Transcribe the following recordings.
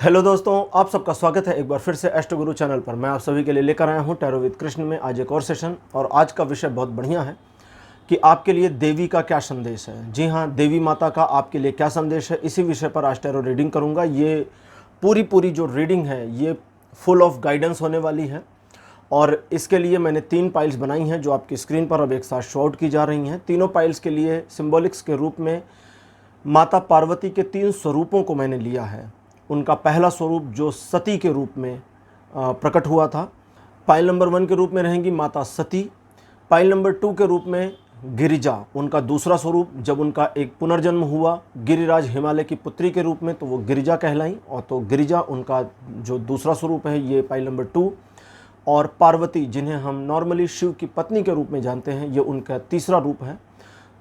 Hello दोस्तों, आप सबका स्वागत है एक बार फिर से एस्ट्रो गुरु चैनल पर। मैं आप सभी के लिए लेकर आया हूं टैरो विद कृष्ण में आज एक और सेशन। और आज का विषय बहुत बढ़िया है कि आपके लिए देवी का क्या संदेश है। जी हाँ, देवी माता का आपके लिए क्या संदेश है, इसी विषय पर आज टैरो रीडिंग करूंगा। ये पूरी जो रीडिंग है ये फुल ऑफ गाइडेंस होने वाली है। और इसके लिए मैंने 3 पाइल्स बनाई हैं जो आपकी स्क्रीन पर अब एक साथ शो आउट की जा रही हैं। तीनों पाइल्स के लिए सिंबॉलिक्स के रूप में माता पार्वती के 3 स्वरूपों को मैंने लिया है। उनका पहला स्वरूप जो सती के रूप में प्रकट हुआ था, पाइल नंबर 1 के रूप में रहेंगी माता सती। पाइल नंबर 2 के रूप में गिरिजा, उनका दूसरा स्वरूप जब उनका एक पुनर्जन्म हुआ गिरिराज हिमालय की पुत्री के रूप में, तो वो गिरिजा कहलाई। और तो गिरिजा उनका जो दूसरा स्वरूप है ये पाइल नंबर 2। और पार्वती, जिन्हें हम नॉर्मली शिव की पत्नी के रूप में जानते हैं, ये उनका तीसरा रूप है।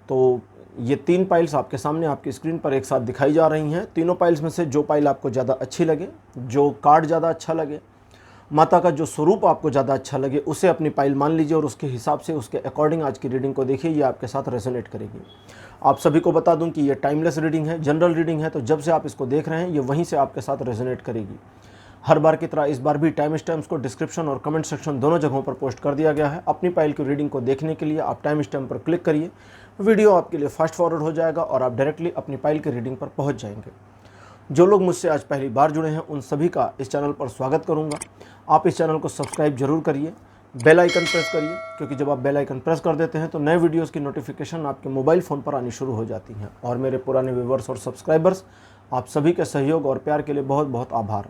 तो ये 3 पाइल्स आपके सामने आपकी स्क्रीन पर एक साथ दिखाई जा रही हैं। तीनों पाइल्स में से जो पाइल आपको ज़्यादा अच्छी लगे, जो कार्ड ज़्यादा अच्छा लगे, माता का जो स्वरूप आपको ज़्यादा अच्छा लगे, उसे अपनी पाइल मान लीजिए और उसके हिसाब से उसके अकॉर्डिंग आज की रीडिंग को देखिए। ये आपके साथ रेजोनेट करेगी। आप सभी को बता दूं कि ये टाइमलेस रीडिंग है, जनरल रीडिंग है, तो जब से आप इसको देख रहे हैं ये वहीं से आपके साथ रेजोनेट करेगी। हर बार की तरह इस बार भी टाइम स्टैम्प्स को डिस्क्रिप्शन और कमेंट सेक्शन दोनों जगहों पर पोस्ट कर दिया गया है। अपनी पाइल की रीडिंग को देखने के लिए आप टाइम स्टैम्प पर क्लिक करिए, वीडियो आपके लिए फास्ट फॉरवर्ड हो जाएगा और आप डायरेक्टली अपनी पाइल की रीडिंग पर पहुंच जाएंगे। जो लोग मुझसे आज पहली बार जुड़े हैं उन सभी का इस चैनल पर स्वागत करूंगा। आप इस चैनल को सब्सक्राइब जरूर करिए, बेल आइकन प्रेस करिए, क्योंकि जब आप बेल आइकन प्रेस कर देते हैं तो नए वीडियोस की नोटिफिकेशन आपके मोबाइल फ़ोन पर आनी शुरू हो जाती हैं। और मेरे पुराने व्यूवर्स और सब्सक्राइबर्स, आप सभी के सहयोग और प्यार के लिए बहुत बहुत आभार।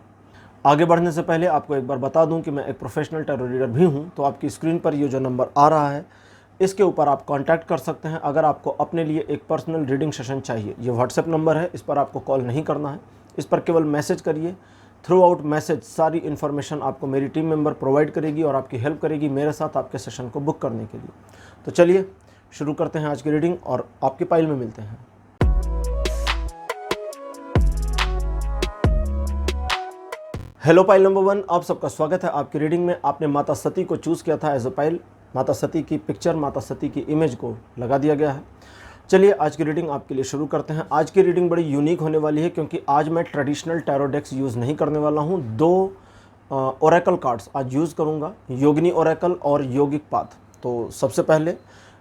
आगे बढ़ने से पहले आपको एक बार बता दूं कि मैं एक प्रोफेशनल टैरो रीडर भी हूं। तो आपकी स्क्रीन पर ये जो नंबर आ रहा है इसके ऊपर आप कांटेक्ट कर सकते हैं अगर आपको अपने लिए एक पर्सनल रीडिंग सेशन चाहिए। ये व्हाट्सएप नंबर है, इस पर आपको कॉल नहीं करना है, इस पर केवल मैसेज करिए। थ्रू आउट मैसेज सारी इन्फॉर्मेशन आपको मेरी टीम मेंबर प्रोवाइड करेगी और आपकी हेल्प करेगी मेरे साथ आपके सेशन को बुक करने के लिए। तो चलिए शुरू करते हैं आज की रीडिंग और आपकी पाइल में मिलते हैं। हेलो पाइल नंबर 1, आप सबका स्वागत है आपकी रीडिंग में। आपने माता सती को चूज़ किया था एज अ पाइल। माता सती की पिक्चर, माता सती की इमेज को लगा दिया गया है। चलिए आज की रीडिंग आपके लिए शुरू करते हैं। आज की रीडिंग बड़ी यूनिक होने वाली है क्योंकि आज मैं ट्रेडिशनल टैरो डेक्स यूज़ नहीं करने वाला हूँ। 2 ओरेकल कार्ड्स आज यूज़ करूँगा, योगिनी ओरेकल और योगिक पाथ। तो सबसे पहले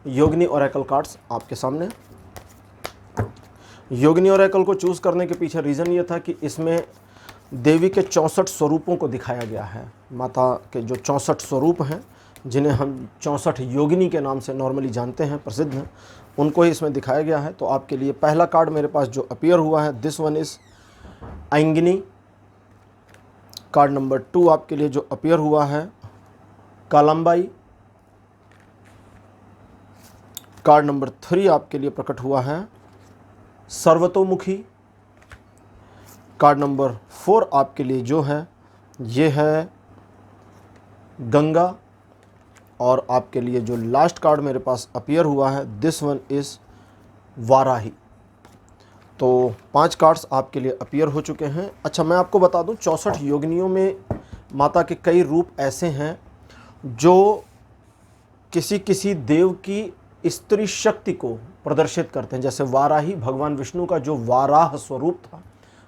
योगिनी ओरेकल कार्ड्स आपके सामने। योगिनी ओरेकल को चूज़ करने के पीछे रीज़न ये था कि इसमें देवी के 64 स्वरूपों को दिखाया गया है। माता के जो 64 स्वरूप हैं, जिन्हें हम 64 योगिनी के नाम से नॉर्मली जानते हैं, प्रसिद्ध हैं, उनको ही इसमें दिखाया गया है। तो आपके लिए पहला कार्ड मेरे पास जो अपीयर हुआ है, दिस वन इज़ आइंगिनी। कार्ड नंबर 2 आपके लिए जो अपीयर हुआ है, कालम्बाई। कार्ड नंबर 3 आपके लिए प्रकट हुआ है, सर्वतोमुखी। कार्ड नंबर 4 आपके लिए जो है ये है गंगा। और आपके लिए जो लास्ट कार्ड मेरे पास अपीयर हुआ है, दिस वन इज़ वाराही। तो 5 कार्ड्स आपके लिए अपीयर हो चुके हैं। अच्छा, मैं आपको बता दूं 64 योगिनियों में माता के कई रूप ऐसे हैं जो किसी किसी देव की स्त्री शक्ति को प्रदर्शित करते हैं। जैसे वाराही भगवान विष्णु का जो वाराह स्वरूप था,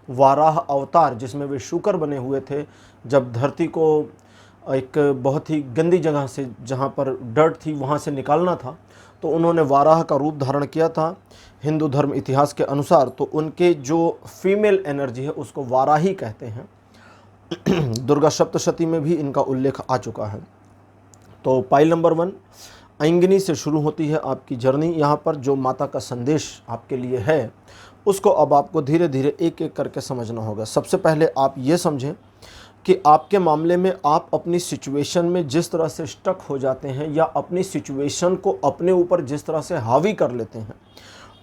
वाराह अवतार, जिसमें वे शुकर बने हुए थे जब धरती को एक बहुत ही गंदी जगह से, जहाँ पर डर्ट थी, वहाँ से निकालना था, तो उन्होंने वाराह का रूप धारण किया था हिंदू धर्म इतिहास के अनुसार। तो उनके जो फीमेल एनर्जी है उसको वाराही कहते हैं। दुर्गा सप्तशती में भी इनका उल्लेख आ चुका है। तो पाइल नंबर 1 आइंगिनी से शुरू होती है आपकी जर्नी। यहाँ पर जो माता का संदेश आपके लिए है उसको अब आपको धीरे धीरे एक एक करके समझना होगा। सबसे पहले आप ये समझें कि आपके मामले में आप अपनी सिचुएशन में जिस तरह से स्टक हो जाते हैं या अपनी सिचुएशन को अपने ऊपर जिस तरह से हावी कर लेते हैं,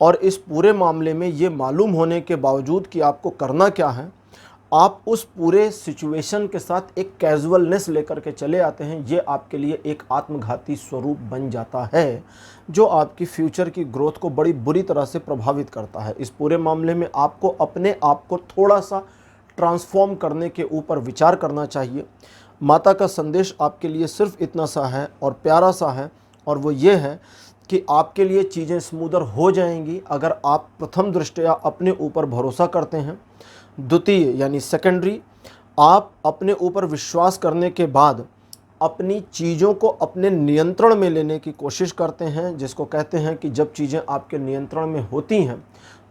और इस पूरे मामले में ये मालूम होने के बावजूद कि आपको करना क्या है, आप उस पूरे सिचुएशन के साथ एक कैजुअलनेस लेकर के चले आते हैं। ये आपके लिए एक आत्मघाती स्वरूप बन जाता है जो आपकी फ्यूचर की ग्रोथ को बड़ी बुरी तरह से प्रभावित करता है। इस पूरे मामले में आपको अपने आप को थोड़ा सा ट्रांसफॉर्म करने के ऊपर विचार करना चाहिए। माता का संदेश आपके लिए सिर्फ इतना सा है और प्यारा सा है, और वो ये है कि आपके लिए चीज़ें स्मूदर हो जाएंगी अगर आप प्रथम दृष्टया अपने ऊपर भरोसा करते हैं। द्वितीय यानी सेकेंडरी, आप अपने ऊपर विश्वास करने के बाद अपनी चीज़ों को अपने नियंत्रण में लेने की कोशिश करते हैं, जिसको कहते हैं कि जब चीज़ें आपके नियंत्रण में होती हैं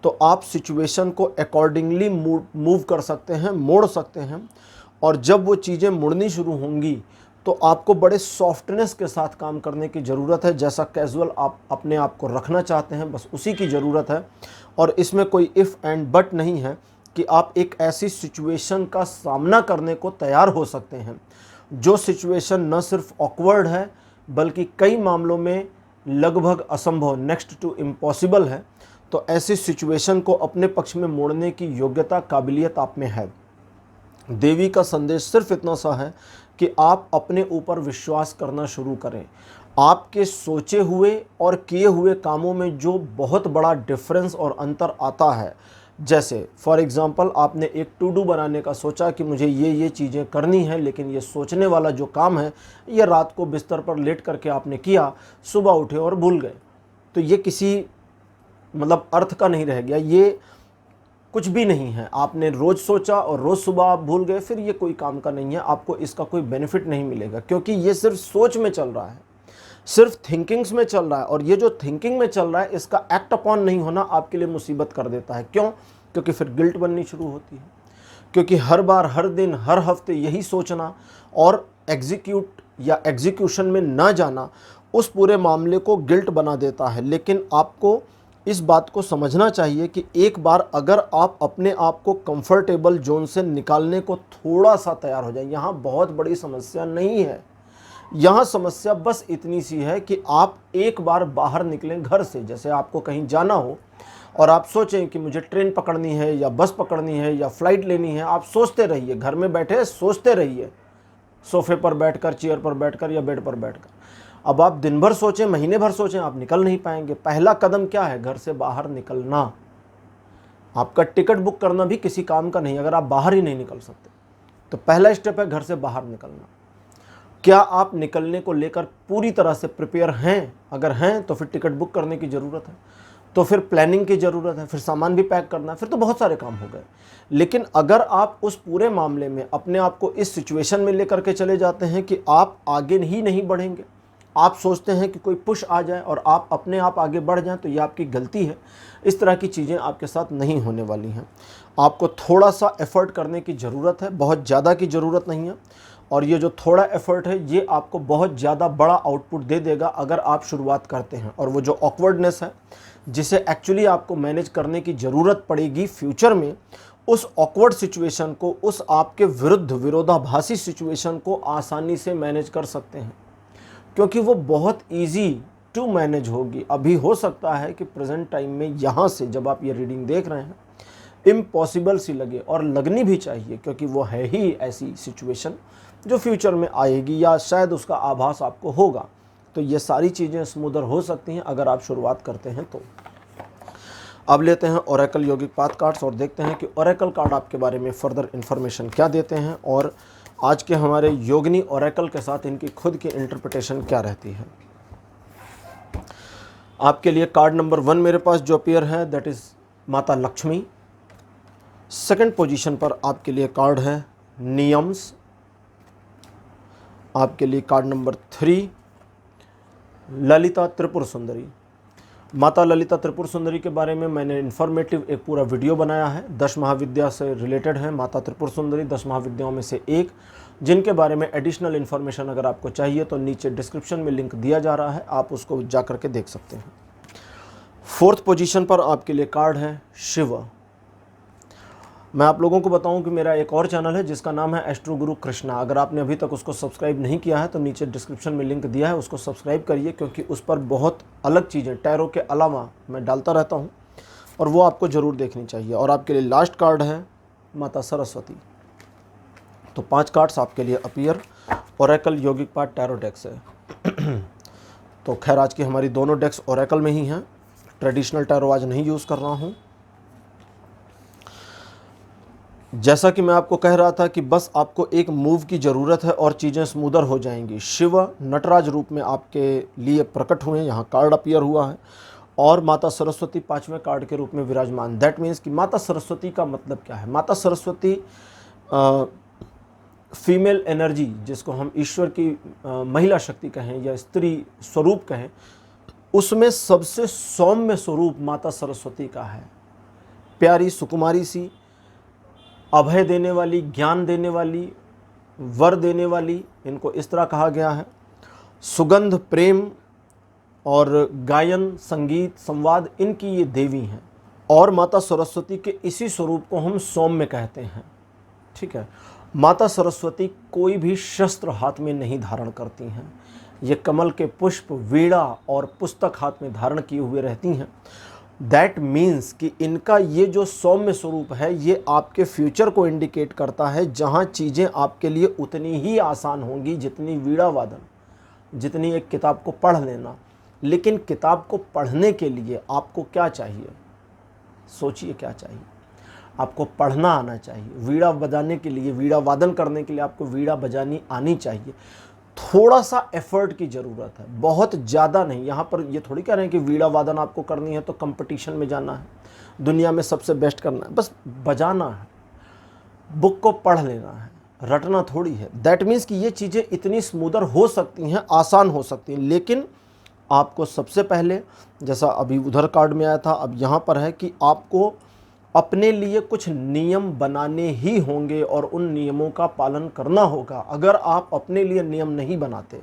तो आप सिचुएशन को अकॉर्डिंगली मूव कर सकते हैं, मोड़ सकते हैं। और जब वो चीज़ें मुड़नी शुरू होंगी तो आपको बड़े सॉफ्टनेस के साथ काम करने की ज़रूरत है। जैसा कैजुअल आप अपने आप को रखना चाहते हैं, बस उसी की ज़रूरत है। और इसमें कोई इफ़ एंड बट नहीं है कि आप एक ऐसी सिचुएशन का सामना करने को तैयार हो सकते हैं जो सिचुएशन न सिर्फ ऑकवर्ड है बल्कि कई मामलों में लगभग असंभव, नेक्स्ट टू इम्पॉसिबल है। तो ऐसी सिचुएशन को अपने पक्ष में मोड़ने की योग्यता, काबिलियत आप में है। देवी का संदेश सिर्फ इतना सा है कि आप अपने ऊपर विश्वास करना शुरू करें। आपके सोचे हुए और किए हुए कामों में जो बहुत बड़ा डिफरेंस और अंतर आता है, जैसे फॉर एग्ज़ाम्पल आपने एक टू डू बनाने का सोचा कि मुझे ये चीज़ें करनी है, लेकिन ये सोचने वाला जो काम है ये रात को बिस्तर पर लेट करके आपने किया, सुबह उठे और भूल गए, तो ये किसी अर्थ का नहीं रह गया, ये कुछ भी नहीं है। आपने रोज़ सोचा और रोज़ सुबह आप भूल गए, फिर ये कोई काम का नहीं है, आपको इसका कोई बेनिफिट नहीं मिलेगा, क्योंकि ये सिर्फ सोच में चल रहा है, सिर्फ थिंकिंग्स में चल रहा है। और ये जो थिंकिंग में चल रहा है इसका एक्ट अपॉन नहीं होना आपके लिए मुसीबत कर देता है। क्यों? क्योंकि फिर गिल्ट बननी शुरू होती है, क्योंकि हर बार, हर दिन, हर हफ्ते यही सोचना और एग्जीक्यूट या एग्जीक्यूशन में ना जाना उस पूरे मामले को गिल्ट बना देता है। लेकिन आपको इस बात को समझना चाहिए कि एक बार अगर आप अपने आप को कंफर्टेबल जोन से निकालने को थोड़ा सा तैयार हो जाए, यहाँ बहुत बड़ी समस्या नहीं है। यहाँ समस्या बस इतनी सी है कि आप एक बार बाहर निकलें घर से। जैसे आपको कहीं जाना हो और आप सोचें कि मुझे ट्रेन पकड़नी है या बस पकड़नी है या फ्लाइट लेनी है, आप सोचते रहिए, घर में बैठे सोचते रहिए, सोफे पर बैठकर, चेयर पर बैठकर या बेड पर बैठकर। अब आप दिन भर सोचें, महीने भर सोचें, आप निकल नहीं पाएंगे। पहला कदम क्या है? घर से बाहर निकलना। आपका टिकट बुक करना भी किसी काम का नहीं अगर आप बाहर ही नहीं निकल सकते। तो पहला स्टेप है घर से बाहर निकलना। क्या आप निकलने को लेकर पूरी तरह से प्रिपेयर हैं? अगर हैं तो फिर टिकट बुक करने की ज़रूरत है, तो फिर प्लानिंग की ज़रूरत है, फिर सामान भी पैक करना है, फिर तो बहुत सारे काम हो गए। लेकिन अगर आप उस पूरे मामले में अपने आप को इस सिचुएशन में लेकर के चले जाते हैं कि आप आगे ही नहीं बढ़ेंगे, आप सोचते हैं कि कोई पुश आ जाए और आप अपने आप आगे बढ़ जाएं, तो ये आपकी गलती है। इस तरह की चीज़ें आपके साथ नहीं होने वाली हैं। आपको थोड़ा सा एफ़र्ट करने की ज़रूरत है, बहुत ज़्यादा की ज़रूरत नहीं है। और ये जो थोड़ा एफ़र्ट है ये आपको बहुत ज़्यादा बड़ा आउटपुट दे देगा अगर आप शुरुआत करते हैं। और वो जो ऑकवर्डनेस है जिसे एक्चुअली आपको मैनेज करने की ज़रूरत पड़ेगी फ्यूचर में, उस ऑकवर्ड सिचुएशन को, उस आपके विरुद्ध विरोधाभासी सिचुएशन को आसानी से मैनेज कर सकते हैं, क्योंकि वो बहुत इजी टू मैनेज होगी। अभी हो सकता है कि प्रेजेंट टाइम में यहाँ से जब आप ये रीडिंग देख रहे हैं इम्पॉसिबल सी लगे, और लगनी भी चाहिए, क्योंकि वो है ही ऐसी सिचुएशन जो फ्यूचर में आएगी या शायद उसका आभास आपको होगा। तो ये सारी चीज़ें स्मूदर हो सकती हैं अगर आप शुरुआत करते हैं तो। अब लेते हैं ओरेकल योगिक पाथ कार्ड्स और देखते हैं कि ओरेकल कार्ड आपके बारे में फर्दर इन्फॉर्मेशन क्या देते हैं और आज के हमारे योगिनी ओरेकल के साथ इनकी खुद की इंटरप्रिटेशन क्या रहती है। आपके लिए कार्ड नंबर 1 मेरे पास जो अपीयर है दैट इज़ माता लक्ष्मी। सेकंड पोजीशन पर आपके लिए कार्ड है नियम्स। आपके लिए कार्ड नंबर 3 ललिता त्रिपुर सुंदरी। माता ललिता त्रिपुर सुंदरी के बारे में मैंने इन्फॉर्मेटिव एक पूरा वीडियो बनाया है। 10 महाविद्या से रिलेटेड है माता त्रिपुर सुंदरी, 10 महाविद्याओं में से एक, जिनके बारे में एडिशनल इन्फॉर्मेशन अगर आपको चाहिए तो नीचे डिस्क्रिप्शन में लिंक दिया जा रहा है, आप उसको जा करके देख सकते हैं। 4th पोजीशन पर आपके लिए कार्ड है शिव। मैं आप लोगों को बताऊं कि मेरा एक और चैनल है जिसका नाम है एस्ट्रो गुरु कृष्णा। अगर आपने अभी तक उसको सब्सक्राइब नहीं किया है तो नीचे डिस्क्रिप्शन में लिंक दिया है, उसको सब्सक्राइब करिए, क्योंकि उस पर बहुत अलग चीज़ें टैरो के अलावा मैं डालता रहता हूं और वो आपको ज़रूर देखनी चाहिए। और आपके लिए लास्ट कार्ड है माता सरस्वती। तो 5 कार्ड्स आपके लिए अपीयर ओरेकल योगिक पाथ टैरो डेक्स है। तो खैर आज की हमारी दोनों डेक्स ओरेकल में ही हैं, ट्रेडिशनल टैरो आज नहीं यूज़ कर रहा हूँ। जैसा कि मैं आपको कह रहा था कि बस आपको एक मूव की ज़रूरत है और चीज़ें स्मूदर हो जाएंगी। शिव नटराज रूप में आपके लिए प्रकट हुए, यहाँ कार्ड अपीयर हुआ है, और माता सरस्वती 5वें कार्ड के रूप में विराजमान। दैट मीन्स कि माता सरस्वती का मतलब क्या है? माता सरस्वती फीमेल एनर्जी, जिसको हम ईश्वर की महिला शक्ति कहें या स्त्री स्वरूप कहें, उसमें सबसे सौम्य स्वरूप माता सरस्वती का है। प्यारी सुकुमारी सी, अभय देने वाली, ज्ञान देने वाली, वर देने वाली, इनको इस तरह कहा गया है। सुगंध, प्रेम और गायन, संगीत, संवाद, इनकी ये देवी हैं। और माता सरस्वती के इसी स्वरूप को हम सौम्य कहते हैं। ठीक है। माता सरस्वती कोई भी शस्त्र हाथ में नहीं धारण करती हैं। ये कमल के पुष्प, वीणा और पुस्तक हाथ में धारण किए हुए रहती हैं। दैट मीन्स कि इनका ये जो सौम्य स्वरूप है, ये आपके फ्यूचर को इंडिकेट करता है, जहाँ चीज़ें आपके लिए उतनी ही आसान होंगी जितनी वीणा वादन, जितनी एक किताब को पढ़ लेना। लेकिन किताब को पढ़ने के लिए आपको क्या चाहिए? सोचिए क्या चाहिए? आपको पढ़ना आना चाहिए। वीणा बजाने के लिए, वीणा वादन करने के लिए आपको वीणा बजानी आनी चाहिए। थोड़ा सा एफर्ट की ज़रूरत है, बहुत ज़्यादा नहीं। यहाँ पर ये थोड़ी कह रहे हैं कि वीणा वादन आपको करनी है तो कंपटीशन में जाना है, दुनिया में सबसे बेस्ट करना है। बस बजाना है, बुक को पढ़ लेना है, रटना थोड़ी है। दैट मीन्स कि ये चीज़ें इतनी स्मूदर हो सकती हैं, आसान हो सकती हैं। लेकिन आपको सबसे पहले, जैसा अभी उधर कार्ड में आया था, अब यहाँ पर है कि आपको अपने लिए कुछ नियम बनाने ही होंगे और उन नियमों का पालन करना होगा। अगर आप अपने लिए नियम नहीं बनाते,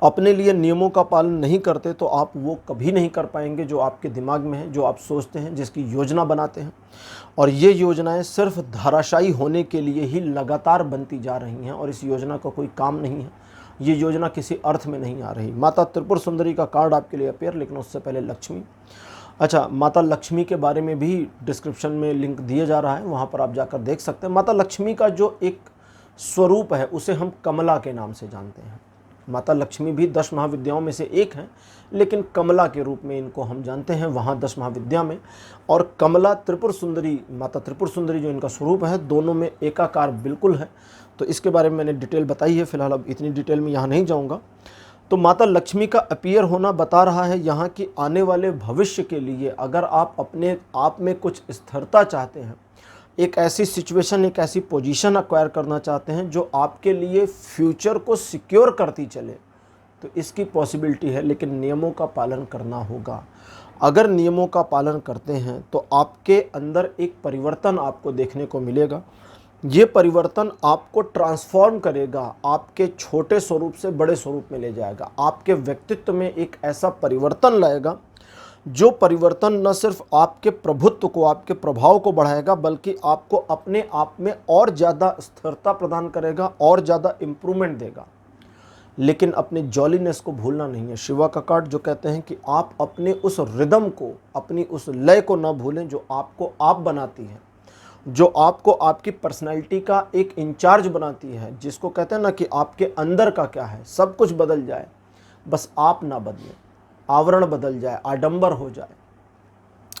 अपने लिए नियमों का पालन नहीं करते, तो आप वो कभी नहीं कर पाएंगे जो आपके दिमाग में है, जो आप सोचते हैं, जिसकी योजना बनाते हैं। और ये योजनाएं सिर्फ धाराशायी होने के लिए ही लगातार बनती जा रही हैं और इस योजना का कोई काम नहीं है। ये योजना किसी अर्थ में नहीं आ रही। माता त्रिपुर सुंदरी का कार्ड आपके लिए अपेयर, लेकिन उससे पहले लक्ष्मी। अच्छा, माता लक्ष्मी के बारे में भी डिस्क्रिप्शन में लिंक दिया जा रहा है, वहाँ पर आप जाकर देख सकते हैं। माता लक्ष्मी का जो एक स्वरूप है उसे हम कमला के नाम से जानते हैं। माता लक्ष्मी भी 10 महाविद्याओं में से एक हैं, लेकिन कमला के रूप में इनको हम जानते हैं वहाँ 10 महाविद्या में। और कमला, त्रिपुर सुंदरी, माता त्रिपुर सुंदरी जो इनका स्वरूप है, दोनों में एकाकार बिल्कुल है। तो इसके बारे में मैंने डिटेल बताई है, फिलहाल अब इतनी डिटेल में यहाँ नहीं जाऊँगा। तो माता लक्ष्मी का अपीयर होना बता रहा है यहाँ कि आने वाले भविष्य के लिए अगर आप अपने आप में कुछ स्थिरता चाहते हैं, एक ऐसी सिचुएशन, एक ऐसी पोजीशन एक्वायर करना चाहते हैं जो आपके लिए फ्यूचर को सिक्योर करती चले, तो इसकी पॉसिबिलिटी है। लेकिन नियमों का पालन करना होगा। अगर नियमों का पालन करते हैं तो आपके अंदर एक परिवर्तन आपको देखने को मिलेगा। ये परिवर्तन आपको ट्रांसफॉर्म करेगा, आपके छोटे स्वरूप से बड़े स्वरूप में ले जाएगा। आपके व्यक्तित्व में एक ऐसा परिवर्तन लाएगा जो परिवर्तन न सिर्फ आपके प्रभुत्व को, आपके प्रभाव को बढ़ाएगा, बल्कि आपको अपने आप में और ज़्यादा स्थिरता प्रदान करेगा और ज़्यादा इम्प्रूवमेंट देगा। लेकिन अपने जॉलीनेस को भूलना नहीं है। शिवा का कार्ड जो कहते हैं कि आप अपने उस रिदम को, अपनी उस लय को न भूलें जो आपको आप बनाती है, जो आपको आपकी पर्सनैलिटी का एक इंचार्ज बनाती है, जिसको कहते हैं ना कि आपके अंदर का क्या है, सब कुछ बदल जाए, बस आप ना बदलें, आवरण बदल जाए, आडंबर हो जाए,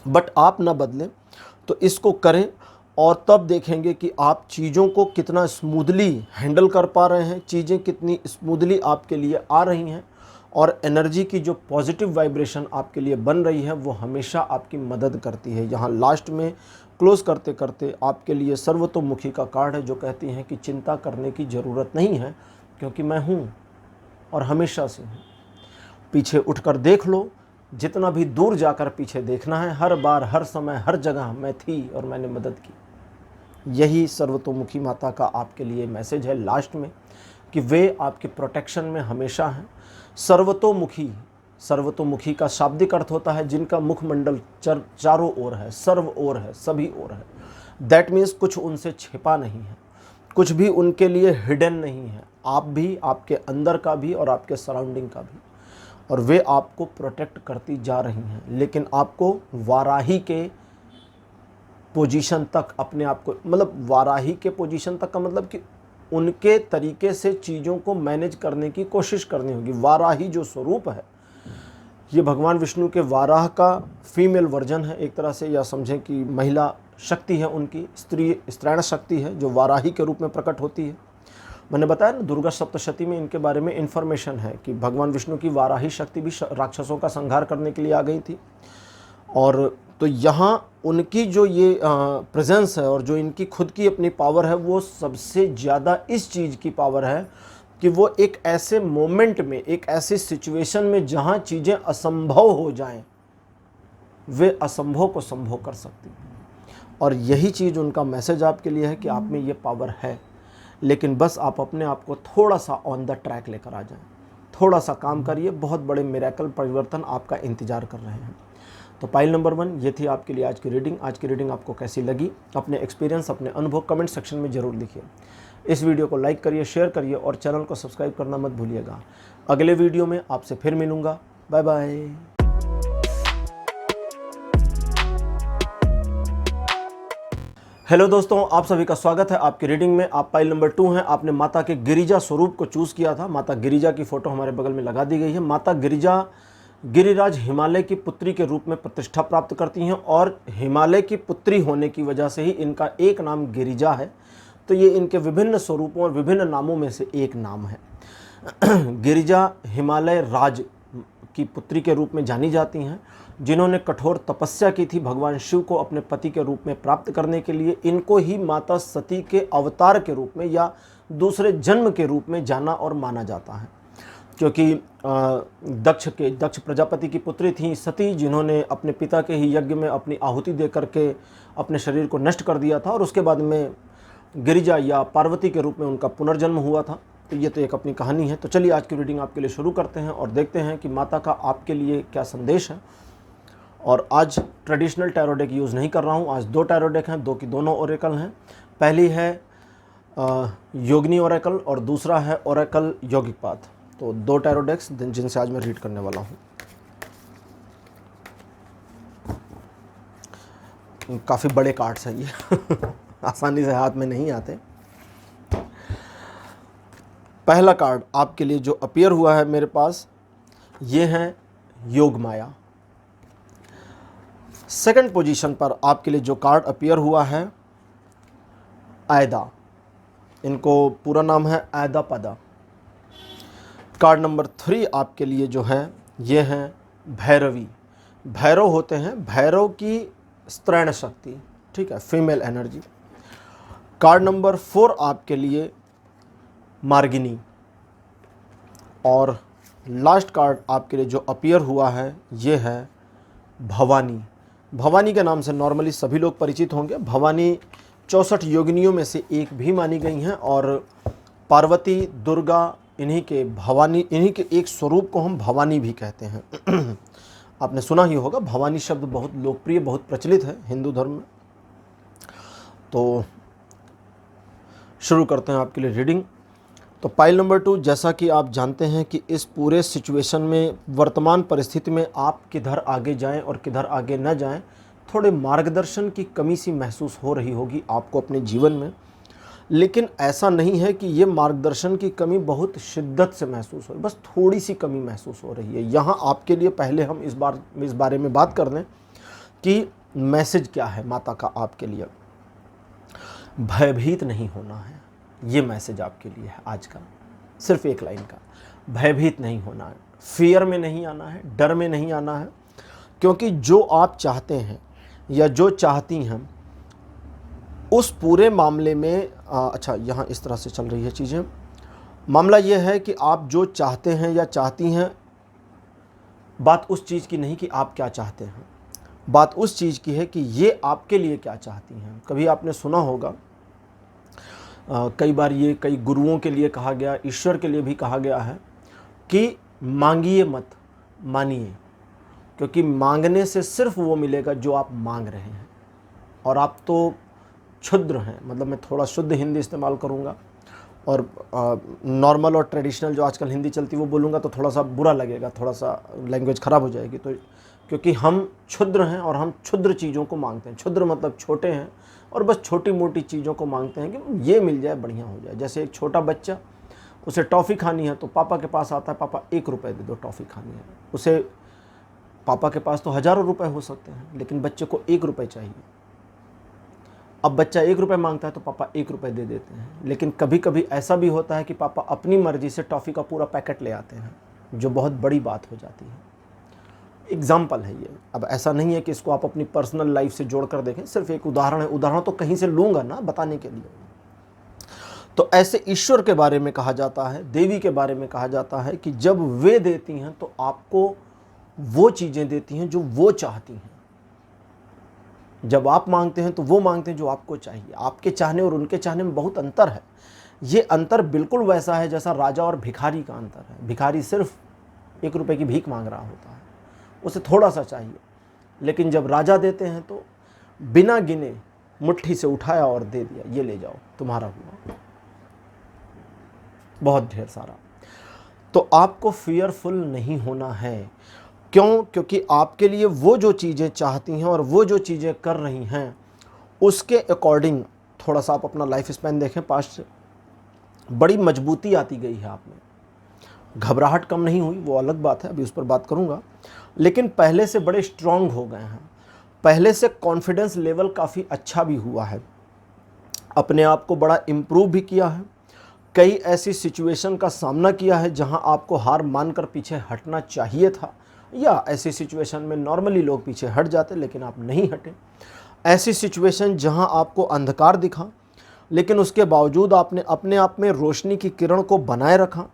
बट आप ना बदलें। तो इसको करें और तब देखेंगे कि आप चीज़ों को कितना स्मूथली हैंडल कर पा रहे हैं, चीज़ें कितनी स्मूथली आपके लिए आ रही हैं, और एनर्जी की जो पॉजिटिव वाइब्रेशन आपके लिए बन रही है वो हमेशा आपकी मदद करती है। यहाँ लास्ट में क्लोज़ करते करते आपके लिए सर्वतोमुखी का कार्ड है जो कहती हैं कि चिंता करने की ज़रूरत नहीं है, क्योंकि मैं हूँ और हमेशा से हूँ। पीछे उठकर देख लो, जितना भी दूर जाकर पीछे देखना है, हर बार, हर समय, हर जगह मैं थी और मैंने मदद की। यही सर्वतोमुखी माता का आपके लिए मैसेज है लास्ट में, कि वे आपके प्रोटेक्शन में हमेशा हैं। सर्वतोमुखी, सर्वतोमुखी का शाब्दिक अर्थ होता है जिनका मुखमंडल चारों ओर है, सर्व ओर है, सभी ओर है। दैट मीन्स कुछ उनसे छिपा नहीं है, कुछ भी उनके लिए हिडन नहीं है। आप भी, आपके अंदर का भी और आपके सराउंडिंग का भी, और वे आपको प्रोटेक्ट करती जा रही हैं। लेकिन आपको वाराही के पोजीशन तक अपने आप को, मतलब वाराही के पोजीशन तक का मतलब कि उनके तरीके से चीज़ों को मैनेज करने की कोशिश करनी होगी। वाराही जो स्वरूप है, ये भगवान विष्णु के वाराह का फीमेल वर्जन है एक तरह से, या समझें कि महिला शक्ति है उनकी, स्त्रैण शक्ति है जो वाराही के रूप में प्रकट होती है। मैंने बताया ना, दुर्गा सप्तशती में इनके बारे में इन्फॉर्मेशन है कि भगवान विष्णु की वाराही शक्ति भी राक्षसों का संहार करने के लिए आ गई थी, और तो यहाँ उनकी जो ये प्रेजेंस है और जो इनकी खुद की अपनी पावर है, वो सबसे ज़्यादा इस चीज़ की पावर है कि वो एक ऐसे मोमेंट में, एक ऐसी सिचुएशन में जहाँ चीज़ें असंभव हो जाएं, वे असंभव को संभव कर सकती हैं। और यही चीज़ उनका मैसेज आपके लिए है कि आप में ये पावर है, लेकिन बस आप अपने आप को थोड़ा सा ऑन द ट्रैक लेकर आ जाएं, थोड़ा सा काम करिए, बहुत बड़े मिरेकल परिवर्तन आपका इंतज़ार कर रहे हैं। तो पाइल नंबर 1 ये थी आपके लिए आज की रीडिंग। आज की रीडिंग आपको कैसी लगी? अपने एक्सपीरियंस, अपने अनुभव कमेंट सेक्शन में ज़रूर लिखिए। इस वीडियो को लाइक करिए, शेयर करिए और चैनल को सब्सक्राइब करना मत भूलिएगा। अगले वीडियो में आपसे फिर मिलूँगा। Bye bye. हेलो दोस्तों, आप सभी का स्वागत है आपकी रीडिंग में। आप पाइल नंबर 2 हैं। आपने माता के गिरिजा स्वरूप को चूज़ किया था। माता गिरिजा की फ़ोटो हमारे बगल में लगा दी गई है। माता गिरिजा गिरिराज हिमालय की पुत्री के रूप में प्रतिष्ठा प्राप्त करती हैं और हिमालय की पुत्री होने की वजह से ही इनका एक नाम गिरिजा है। तो ये इनके विभिन्न स्वरूपों और विभिन्न नामों में से एक नाम है। गिरिजा हिमालय राज की पुत्री के रूप में जानी जाती हैं, जिन्होंने कठोर तपस्या की थी भगवान शिव को अपने पति के रूप में प्राप्त करने के लिए। इनको ही माता सती के अवतार के रूप में या दूसरे जन्म के रूप में जाना और माना जाता है, क्योंकि दक्ष प्रजापति की पुत्री थी सती, जिन्होंने अपने पिता के ही यज्ञ में अपनी आहुति दे करके अपने शरीर को नष्ट कर दिया था और उसके बाद में गिरिजा या पार्वती के रूप में उनका पुनर्जन्म हुआ था। तो ये तो एक अपनी कहानी है। तो चलिए आज की रीडिंग आपके लिए शुरू करते हैं और देखते हैं कि माता का आपके लिए क्या संदेश है। और आज ट्रेडिशनल टैरो डेक यूज़ नहीं कर रहा हूँ। आज 2 टैरो डेक हैं, 2 की दोनों ओरेकल हैं। पहली है योगिनी ओरेकल और दूसरा है ओरेकल यौगिक पाथ। तो 2 टैरो डेक्स जिनसे आज मैं रीड करने वाला हूँ। काफ़ी बड़े कार्ड्स हैं ये आसानी से हाथ में नहीं आते। पहला कार्ड आपके लिए जो अपीयर हुआ है मेरे पास, ये है योग माया। सेकंड पोजीशन पर आपके लिए जो कार्ड अपीयर हुआ है, आयदा। इनको पूरा नाम है आयदा पदा। कार्ड नंबर 3 आपके लिए जो है, ये है भैरवी। भैरव होते हैं, भैरव की स्त्रैण शक्ति, ठीक है, फीमेल एनर्जी। कार्ड नंबर 4 आपके लिए मार्गिनी। और लास्ट कार्ड आपके लिए जो अपीयर हुआ है, ये है भवानी। भवानी के नाम से नॉर्मली सभी लोग परिचित होंगे। भवानी 64 योगिनियों में से एक भी मानी गई हैं और पार्वती, दुर्गा, इन्हीं के एक स्वरूप को हम भवानी भी कहते हैं। आपने सुना ही होगा, भवानी शब्द बहुत लोकप्रिय, बहुत प्रचलित है हिंदू धर्म में। तो शुरू करते हैं आपके लिए रीडिंग। तो पाइल नंबर 2, जैसा कि आप जानते हैं कि इस पूरे सिचुएशन में, वर्तमान परिस्थिति में आप किधर आगे जाएं और किधर आगे न जाएं, थोड़े मार्गदर्शन की कमी सी महसूस हो रही होगी आपको अपने जीवन में। लेकिन ऐसा नहीं है कि ये मार्गदर्शन की कमी बहुत शिद्दत से महसूस हो, बस थोड़ी सी कमी महसूस हो रही है। यहाँ आपके लिए पहले हम इस बारे में बात कर लें कि मैसेज क्या है माता का आपके लिए। भयभीत नहीं होना है, ये मैसेज आपके लिए है आज का, सिर्फ एक लाइन का। भयभीत नहीं होना है, फियर में नहीं आना है, डर में नहीं आना है, क्योंकि जो आप चाहते हैं या जो चाहती हैं उस पूरे मामले में अच्छा, यहाँ इस तरह से चल रही है चीज़ें। मामला ये है कि आप जो चाहते हैं या चाहती हैं, बात उस चीज़ की नहीं कि आप क्या चाहते हैं, बात उस चीज़ की है कि ये आपके लिए क्या चाहती हैं। कभी आपने सुना होगा, कई बार ये कई गुरुओं के लिए कहा गया, ईश्वर के लिए भी कहा गया है कि मांगिए मत मानिए, क्योंकि मांगने से सिर्फ वो मिलेगा जो आप मांग रहे हैं। और आप तो क्षुद्र हैं, मतलब मैं थोड़ा शुद्ध हिंदी इस्तेमाल करूँगा और नॉर्मल और ट्रेडिशनल जो आजकल हिंदी चलती है वो बोलूँगा तो थोड़ा सा बुरा लगेगा, थोड़ा सा लैंग्वेज ख़राब हो जाएगी। तो क्योंकि हम क्षुद्र हैं और हम क्षुद्र चीज़ों को मांगते हैं। क्षुद्र मतलब छोटे हैं और बस छोटी मोटी चीज़ों को मांगते हैं कि ये मिल जाए, बढ़िया हो जाए। जैसे एक छोटा बच्चा, उसे टॉफ़ी खानी है तो पापा के पास आता है, पापा 1 रुपये दे दो, टॉफ़ी खानी है। उसे पापा के पास तो हज़ारों रुपए हो सकते हैं, लेकिन बच्चे को 1 रुपये चाहिए। अब बच्चा 1 रुपये मांगता है तो पापा 1 रुपये दे देते हैं। लेकिन कभी कभी ऐसा भी होता है कि पापा अपनी मर्ज़ी से टॉफ़ी का पूरा पैकेट ले आते हैं, जो बहुत बड़ी बात हो जाती है। एग्जाम्पल है ये। अब ऐसा नहीं है कि इसको आप अपनी पर्सनल लाइफ से जोड़कर देखें, सिर्फ एक उदाहरण है। उदाहरण तो कहीं से लूँगा ना बताने के लिए। तो ऐसे ईश्वर के बारे में कहा जाता है, देवी के बारे में कहा जाता है कि जब वे देती हैं तो आपको वो चीज़ें देती हैं जो वो चाहती हैं। जब आप मांगते हैं तो वो मांगते हैं जो आपको चाहिए। आपके चाहने और उनके चाहने में बहुत अंतर है। ये अंतर बिल्कुल वैसा है जैसा राजा और भिखारी का अंतर है। भिखारी सिर्फ 1 रुपए की भीख मांग रहा होता है, उसे थोड़ा सा चाहिए, लेकिन जब राजा देते हैं तो बिना गिने मुट्ठी से उठाया और दे दिया, ये ले जाओ तुम्हारा हुआ, बहुत ढेर सारा। तो आपको फियरफुल नहीं होना है। क्यों? क्योंकि आपके लिए वो जो चीज़ें चाहती हैं और वो जो चीज़ें कर रही हैं उसके अकॉर्डिंग थोड़ा सा आप अपना लाइफ स्पैन देखें पास्ट से, बड़ी मजबूती आती गई है आप में। घबराहट कम नहीं हुई, वो अलग बात है, अभी उस पर बात करूंगा, लेकिन पहले से बड़े स्ट्रांग हो गए हैं। पहले से कॉन्फिडेंस लेवल काफ़ी अच्छा भी हुआ है, अपने आप को बड़ा इम्प्रूव भी किया है। कई ऐसी सिचुएशन का सामना किया है जहां आपको हार मानकर पीछे हटना चाहिए था, या ऐसी सिचुएशन में नॉर्मली लोग पीछे हट जाते लेकिन आप नहीं हटे। ऐसी सिचुएशन जहां आपको अंधकार दिखा लेकिन उसके बावजूद आपने अपने आप में रोशनी की किरण को बनाए रखा।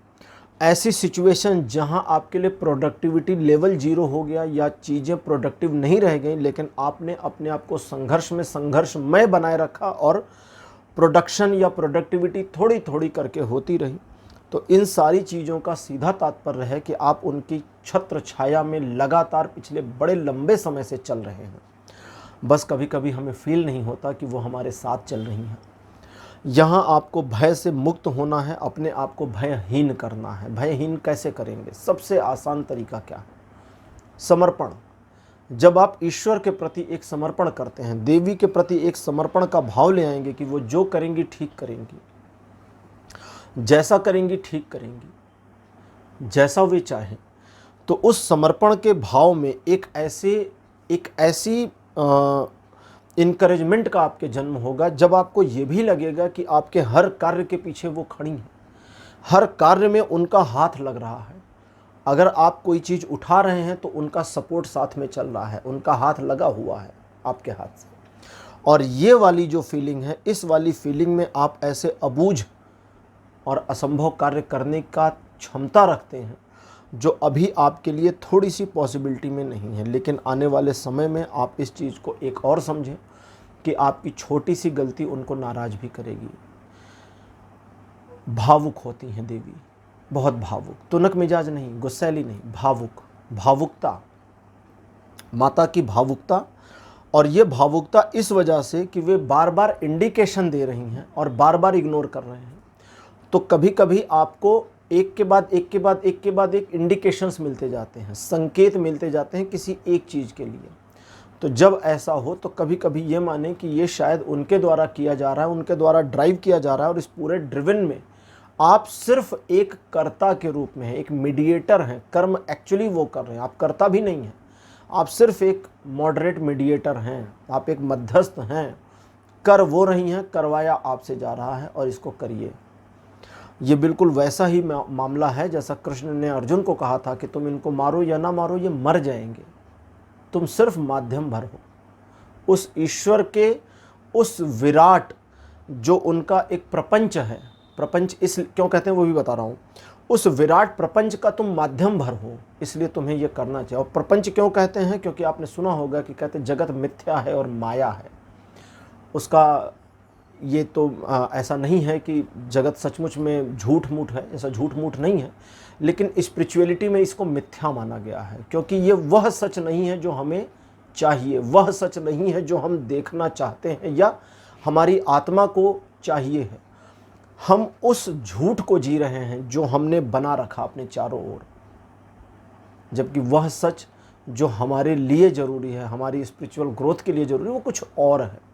ऐसी सिचुएशन जहां आपके लिए प्रोडक्टिविटी लेवल 0 हो गया या चीज़ें प्रोडक्टिव नहीं रह गई, लेकिन आपने अपने आप को संघर्ष में संघर्षमय बनाए रखा और प्रोडक्शन या प्रोडक्टिविटी थोड़ी थोड़ी करके होती रही। तो इन सारी चीज़ों का सीधा तात्पर्य है कि आप उनकी छत्र छाया में लगातार पिछले बड़े लंबे समय से चल रहे हैं। बस कभी कभी हमें फील नहीं होता कि वो हमारे साथ चल रही हैं। यहाँ आपको भय से मुक्त होना है, अपने आप को भयहीन करना है। भयहीन कैसे करेंगे? सबसे आसान तरीका क्या है? समर्पण। जब आप ईश्वर के प्रति एक समर्पण करते हैं, देवी के प्रति एक समर्पण का भाव ले आएंगे कि वो जो करेंगी ठीक करेंगी, जैसा करेंगी ठीक करेंगी, जैसा वे चाहें, तो उस समर्पण के भाव में एक ऐसी इनकरेजमेंट का आपके जन्म होगा जब आपको ये भी लगेगा कि आपके हर कार्य के पीछे वो खड़ी हैं, हर कार्य में उनका हाथ लग रहा है। अगर आप कोई चीज़ उठा रहे हैं तो उनका सपोर्ट साथ में चल रहा है, उनका हाथ लगा हुआ है आपके हाथ से। और ये वाली जो फीलिंग है, इस वाली फीलिंग में आप ऐसे अबूझ और असंभव कार्य करने का क्षमता रखते हैं जो अभी आपके लिए थोड़ी सी पॉसिबिलिटी में नहीं है, लेकिन आने वाले समय में आप इस चीज़ को एक और समझें कि आपकी छोटी सी गलती उनको नाराज भी करेगी। भावुक होती हैं देवी, बहुत भावुक, तुनक मिजाज नहीं, गुस्सैली नहीं, भावुक। भावुकता, माता की भावुकता, और ये भावुकता इस वजह से कि वे बार बार इंडिकेशन दे रही हैं और बार बार इग्नोर कर रहे हैं। तो कभी कभी आपको एक के बाद एक के बाद एक के बाद एक इंडिकेशंस मिलते जाते हैं, संकेत मिलते जाते हैं किसी एक चीज़ के लिए। तो जब ऐसा हो तो कभी कभी ये माने कि ये शायद उनके द्वारा किया जा रहा है, उनके द्वारा ड्राइव किया जा रहा है, और इस पूरे ड्रिवन में आप सिर्फ एक कर्ता के रूप में हैं, एक मीडिएटर हैं। कर्म एक्चुअली वो कर रहे हैं, आप कर्ता भी नहीं हैं, आप सिर्फ एक मॉडरेट मीडिएटर हैं, आप एक मध्यस्थ हैं। कर वो रही हैं, करवाया आपसे जा रहा है, और इसको करिए। ये बिल्कुल वैसा ही मामला है जैसा कृष्ण ने अर्जुन को कहा था कि तुम इनको मारो या ना मारो, ये मर जाएंगे, तुम सिर्फ माध्यम भर हो। उस ईश्वर के उस विराट जो उनका एक प्रपंच है, प्रपंच इस क्यों कहते हैं वो भी बता रहा हूँ, उस विराट प्रपंच का तुम माध्यम भर हो, इसलिए तुम्हें ये करना चाहिए। और प्रपंच क्यों कहते हैं? क्योंकि आपने सुना होगा कि कहते हैं जगत मिथ्या है और माया है। उसका ये तो ऐसा नहीं है कि जगत सचमुच में झूठ मूठ है, ऐसा झूठ मूठ नहीं है, लेकिन स्पिरिचुअलिटी में इसको मिथ्या माना गया है, क्योंकि ये वह सच नहीं है जो हमें चाहिए, वह सच नहीं है जो हम देखना चाहते हैं या हमारी आत्मा को चाहिए है। हम उस झूठ को जी रहे हैं जो हमने बना रखा अपने चारों ओर, जबकि वह सच जो हमारे लिए ज़रूरी है, हमारी स्पिरिचुअल ग्रोथ के लिए ज़रूरी है, वो कुछ और है।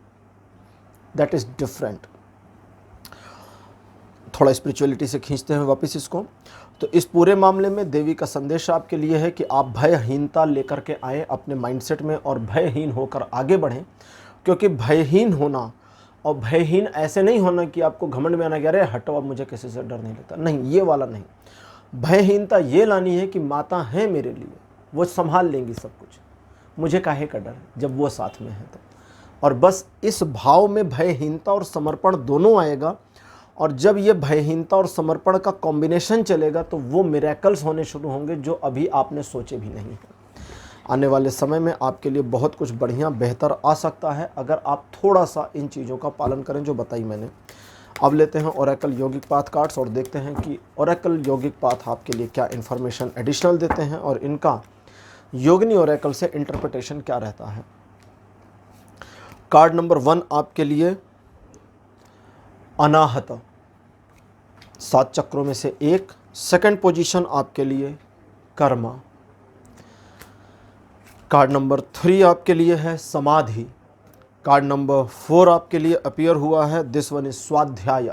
That is different. थोड़ा स्पिरिचुअलिटी से खींचते हैं वापस इसको। तो इस पूरे मामले में देवी का संदेश आपके लिए है कि आप भयहीनता लेकर के आएँ अपने माइंडसेट में और भयहीन होकर आगे बढ़ें। क्योंकि भयहीन होना, और भयहीन ऐसे नहीं होना कि आपको घमंड में आना कि अरे हटो अब मुझे किसी से डर नहीं लगता, नहीं, ये वाला नहीं। भयहीनता ये लानी है कि माता है मेरे लिए, वो संभाल लेंगी सब कुछ, मुझे काहे का डर जब वो साथ में है तो। और बस इस भाव में भयहीनता और समर्पण दोनों आएगा, और जब ये भयहीनता और समर्पण का कॉम्बिनेशन चलेगा तो वो मिरेकल्स होने शुरू होंगे जो अभी आपने सोचे भी नहीं है। आने वाले समय में आपके लिए बहुत कुछ बढ़िया बेहतर आ सकता है अगर आप थोड़ा सा इन चीज़ों का पालन करें जो बताई मैंने। अब लेते हैं ओरेकल यौगिक पाथ कार्ड्स और देखते हैं कि ओरेकल यौगिक पाथ आपके लिए क्या इन्फॉर्मेशन एडिशनल देते हैं और इनका योगिनी ओरेकल से इंटरप्रिटेशन क्या रहता है। कार्ड नंबर 1 आपके लिए अनाहत, 7 चक्रों में से एक। सेकंड पोजीशन आपके लिए कर्मा। कार्ड नंबर 3 आपके लिए है समाधि। कार्ड नंबर 4 आपके लिए अपीयर हुआ है, दिस वन इज स्वाध्याय।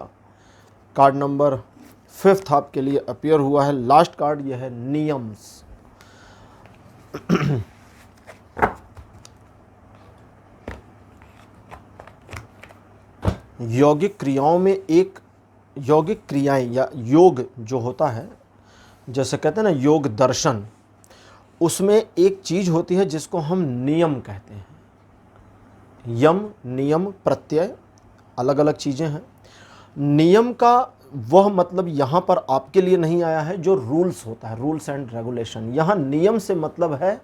कार्ड नंबर 5 आपके लिए अपीयर हुआ है, लास्ट कार्ड यह है नियम्स। यौगिक क्रियाओं में एक यौगिक क्रियाएं या योग जो होता है, जैसे कहते हैं ना योग दर्शन, उसमें एक चीज होती है जिसको हम नियम कहते हैं। यम, नियम, प्रत्यय अलग अलग चीजें हैं। नियम का वह मतलब यहाँ पर आपके लिए नहीं आया है जो रूल्स होता है, रूल्स एंड रेगुलेशन। यहाँ नियम से मतलब है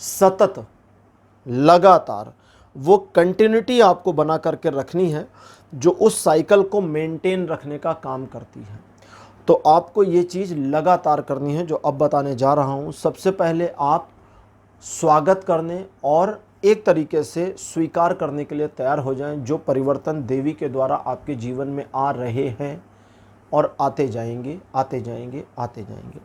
सतत, लगातार, वो कंटिन्यूटी आपको बना करके रखनी है जो उस साइकिल को मेंटेन रखने का काम करती है। तो आपको ये चीज़ लगातार करनी है जो अब बताने जा रहा हूँ। सबसे पहले आप स्वागत करने और एक तरीके से स्वीकार करने के लिए तैयार हो जाएं जो परिवर्तन देवी के द्वारा आपके जीवन में आ रहे हैं और आते जाएंगे, आते जाएंगे, आते जाएंगे।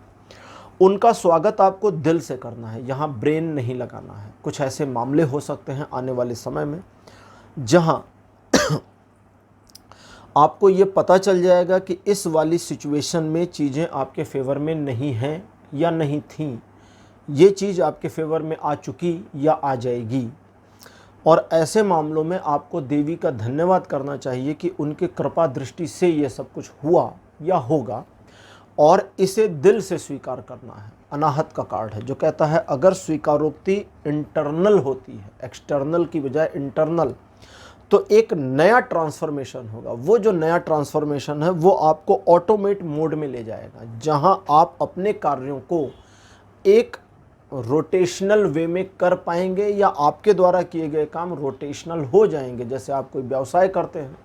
उनका स्वागत आपको दिल से करना है, यहाँ ब्रेन नहीं लगाना है। कुछ ऐसे मामले हो सकते हैं आने वाले समय में जहाँ आपको ये पता चल जाएगा कि इस वाली सिचुएशन में चीज़ें आपके फेवर में नहीं हैं या नहीं थीं, ये चीज़ आपके फेवर में आ चुकी या आ जाएगी। और ऐसे मामलों में आपको देवी का धन्यवाद करना चाहिए कि उनके कृपा दृष्टि से ये सब कुछ हुआ या होगा, और इसे दिल से स्वीकार करना है। अनाहत का कार्ड है जो कहता है अगर स्वीकारोक्ति इंटरनल होती है, एक्सटर्नल की बजाय इंटरनल, तो एक नया ट्रांसफॉर्मेशन होगा। वो जो नया ट्रांसफॉर्मेशन है वो आपको ऑटोमेट मोड में ले जाएगा, जहां आप अपने कार्यों को एक रोटेशनल वे में कर पाएंगे या आपके द्वारा किए गए काम रोटेशनल हो जाएंगे। जैसे आप कोई व्यवसाय करते हैं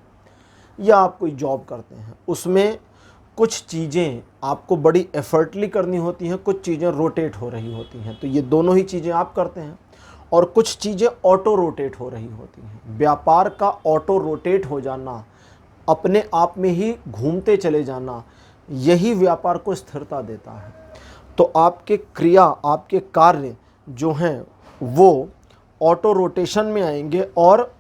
या आप कोई जॉब करते हैं, उसमें कुछ चीज़ें आपको बड़ी एफर्टली करनी होती हैं, कुछ चीज़ें रोटेट हो रही होती हैं। तो ये दोनों ही चीज़ें आप करते हैं, और कुछ चीज़ें ऑटो रोटेट हो रही होती हैं। व्यापार का ऑटो रोटेट हो जाना, अपने आप में ही घूमते चले जाना, यही व्यापार को स्थिरता देता है। तो आपके क्रिया, आपके कार्य जो हैं वो ऑटो रोटेशन में आएंगे और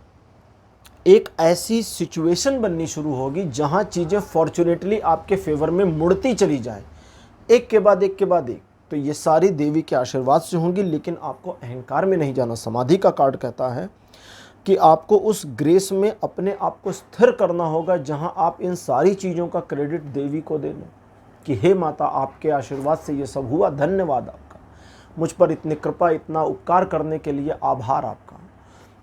एक ऐसी सिचुएशन बननी शुरू होगी जहां चीज़ें फॉर्चुनेटली आपके फेवर में मुड़ती चली जाए, एक के बाद एक के बाद एक। तो ये सारी देवी के आशीर्वाद से होंगी, लेकिन आपको अहंकार में नहीं जाना। समाधि का कार्ड कहता है कि आपको उस ग्रेस में अपने आप को स्थिर करना होगा जहां आप इन सारी चीज़ों का क्रेडिट देवी को दे दें कि हे माता, आपके आशीर्वाद से ये सब हुआ, धन्यवाद आपका, मुझ पर इतनी कृपा, इतना उपकार करने के लिए आभार आपका।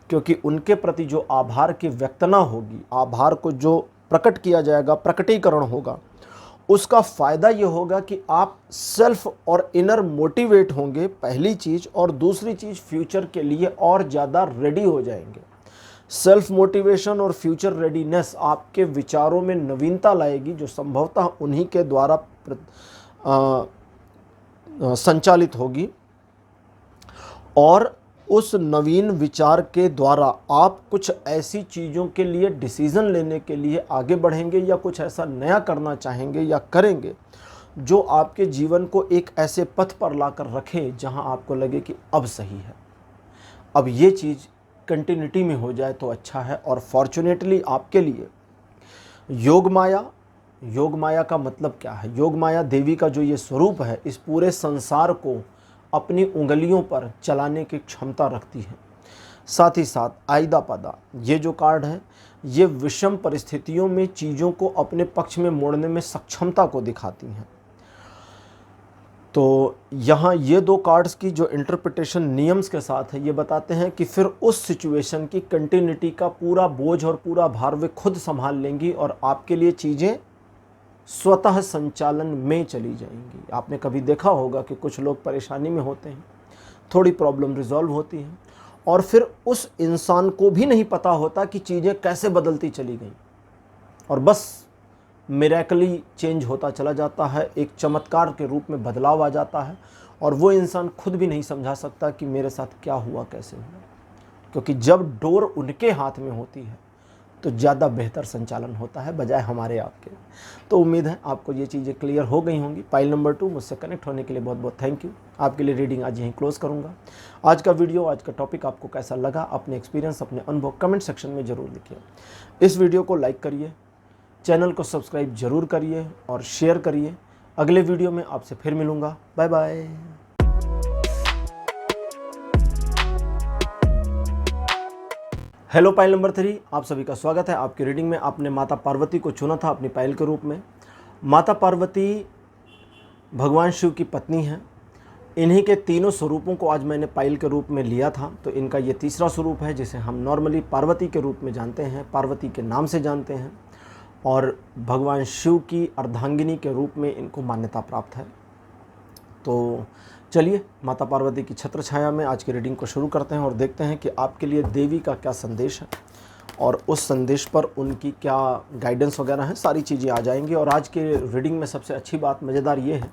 क्योंकि उनके प्रति जो आभार की व्यक्तना होगी, आभार को जो प्रकट किया जाएगा, प्रकटीकरण होगा, उसका फ़ायदा ये होगा कि आप सेल्फ और इनर मोटिवेट होंगे, पहली चीज़, और दूसरी चीज़ फ्यूचर के लिए और ज़्यादा रेडी हो जाएंगे। सेल्फ मोटिवेशन और फ्यूचर रेडीनेस आपके विचारों में नवीनता लाएगी जो संभवतः उन्हीं के द्वारा संचालित होगी, और उस नवीन विचार के द्वारा आप कुछ ऐसी चीज़ों के लिए डिसीज़न लेने के लिए आगे बढ़ेंगे या कुछ ऐसा नया करना चाहेंगे या करेंगे जो आपके जीवन को एक ऐसे पथ पर लाकर रखे जहां आपको लगे कि अब सही है। अब ये चीज़ कंटिन्यूटी में हो जाए तो अच्छा है। और फॉर्चुनेटली आपके लिए योग माया, योग माया का मतलब क्या है? योग माया देवी का जो ये स्वरूप है, इस पूरे संसार को अपनी उंगलियों पर चलाने की क्षमता रखती है। साथ ही साथ आइदा पदा, ये जो कार्ड है, ये विषम परिस्थितियों में चीज़ों को अपने पक्ष में मोड़ने में सक्षमता को दिखाती हैं। तो यहाँ ये दो कार्ड्स की जो इंटरप्रिटेशन नियम्स के साथ है, ये बताते हैं कि फिर उस सिचुएशन की कंटिन्यूटी का पूरा बोझ और पूरा भार वे खुद संभाल लेंगी और आपके लिए चीज़ें स्वतः संचालन में चली जाएंगी। आपने कभी देखा होगा कि कुछ लोग परेशानी में होते हैं, थोड़ी प्रॉब्लम रिजॉल्व होती है और फिर उस इंसान को भी नहीं पता होता कि चीज़ें कैसे बदलती चली गई और बस मिरेकली चेंज होता चला जाता है, एक चमत्कार के रूप में बदलाव आ जाता है और वो इंसान खुद भी नहीं समझा सकता कि मेरे साथ क्या हुआ, कैसे हुआ। क्योंकि जब डोर उनके हाथ में होती है तो ज़्यादा बेहतर संचालन होता है बजाय हमारे आपके। तो उम्मीद है आपको ये चीज़ें क्लियर हो गई होंगी। पाइल नंबर 2 मुझसे कनेक्ट होने के लिए बहुत बहुत थैंक यू। आपके लिए रीडिंग आज यहीं क्लोज़ करूँगा। आज का वीडियो, आज का टॉपिक आपको कैसा लगा, अपने एक्सपीरियंस, अपने अनुभव कमेंट सेक्शन में ज़रूर लिखिए। इस वीडियो को लाइक करिए, चैनल को सब्सक्राइब जरूर करिए और शेयर करिए। अगले वीडियो में आपसे फिर मिलूँगा। Bye bye. हेलो पाइल नंबर 3, आप सभी का स्वागत है आपकी रीडिंग में। आपने माता पार्वती को चुना था अपनी पाइल के रूप में। माता पार्वती भगवान शिव की पत्नी हैं। इन्हीं के तीनों स्वरूपों को आज मैंने पाइल के रूप में लिया था, तो इनका ये तीसरा स्वरूप है जिसे हम नॉर्मली पार्वती के रूप में जानते हैं, पार्वती के नाम से जानते हैं और भगवान शिव की अर्धांगिनी के रूप में इनको मान्यता प्राप्त है। तो चलिए माता पार्वती की छत्र छाया में आज की रीडिंग को शुरू करते हैं और देखते हैं कि आपके लिए देवी का क्या संदेश है और उस संदेश पर उनकी क्या गाइडेंस वगैरह है, सारी चीज़ें आ जाएंगी। और आज के रीडिंग में सबसे अच्छी बात, मज़ेदार ये है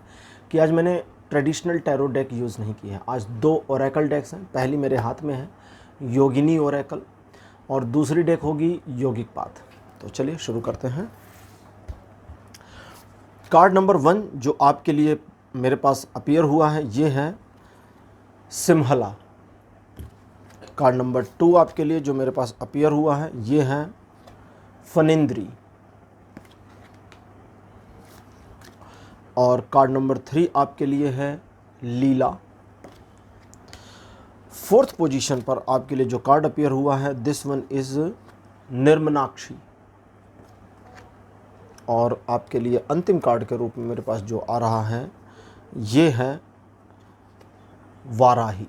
कि आज मैंने ट्रेडिशनल टैरो डेक यूज़ नहीं की है। आज 2 ओरेकल डेक्स हैं। पहली मेरे हाथ में है योगिनी ओरेकल और दूसरी डेक होगी योगिक पाथ। तो चलिए शुरू करते हैं। कार्ड नंबर 1 जो आपके लिए मेरे पास अपीयर हुआ है ये है सिम्हला। कार्ड नंबर 2 आपके लिए जो मेरे पास अपीयर हुआ है ये है फनिंद्री। और कार्ड नंबर 3 आपके लिए है लीला। 4th पोजीशन पर आपके लिए जो कार्ड अपीयर हुआ है दिस वन इज निर्मनाक्षी। और आपके लिए अंतिम कार्ड के रूप में मेरे पास जो आ रहा है ये है वाराही।